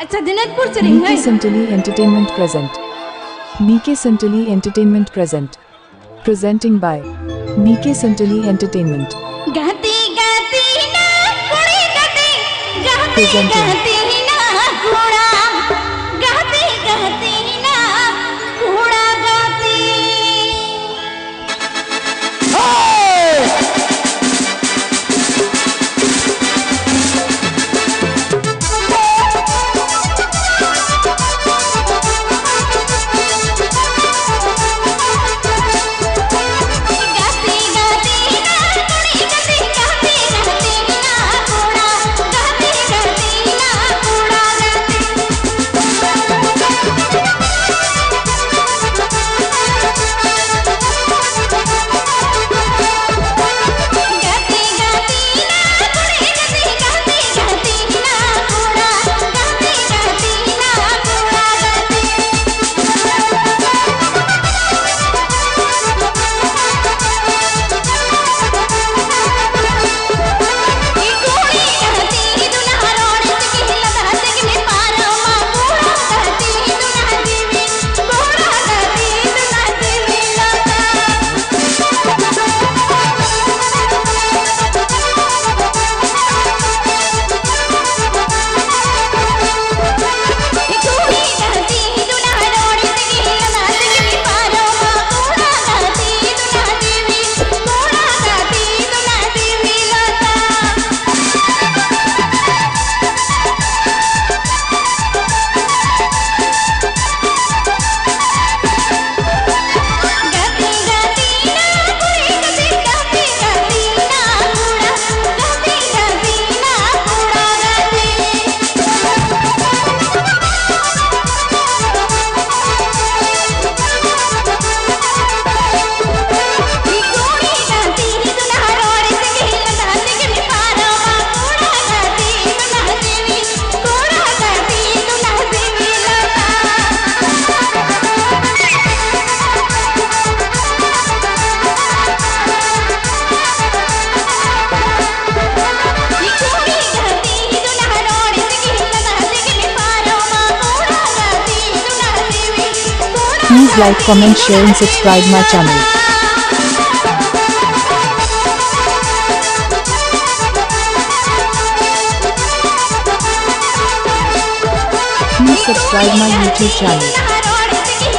अच्छा दिनाजपुर चली है मीके संटली एंटरटेनमेंट प्रेजेंट मीके Santali entertainment present presenting by मीके संटली एंटरटेनमेंट गाती गाती ना कुड़ी गाती गाती Presenting. गाती ना घोड़ा गाती गाती ना घोड़ा गाती गाती गाती ना कुड़ी गाती गाती गाती ना घोड़ा गाती गाती ना घोड़ा गाती गाती ना कुड़ी गाती गाती गाती ना घोड़ा गाती गाती ना घोड़ा गाती कोड़ी गाती दुल्हा रोड से हिलता से में पारो घोड़ा गाती दुल्हा देवी घोड़ा गाती दुल्हा देवी कोड़ी गाती दुल्हा रोड से हिलता से में पारो घोड़ा गाती दुल्हा देवी घोड़ा गाती दुल्हा देवी गाती गाती ना कुड़ी गाती गाती गाती ना घोड़ा गाती गाती ना घोड़ा गाती कोड़ी गाती दुल्हा रोड से हिलता से में पारो घोड़ा गाती दुल्हा देवी घोड़ा गाती दुल्हा देवी कोड़ी गाती दुल्हा रोड से हिलता से में पारो घोड़ा गाती दुल्हा देवी घोड़ा Please like, comment, share and subscribe my channel. Please subscribe my YouTube channel.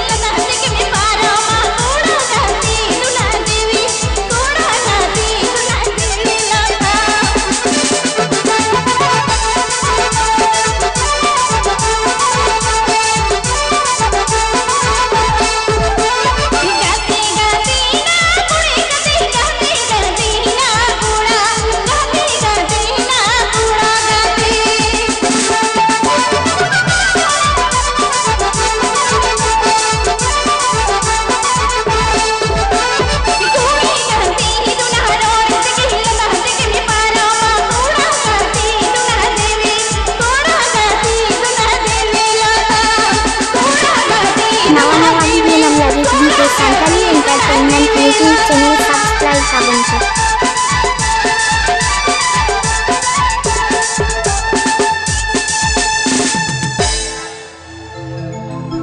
नवा वीडियो हम लगे video Santali entertainment YouTube channel subscribe करन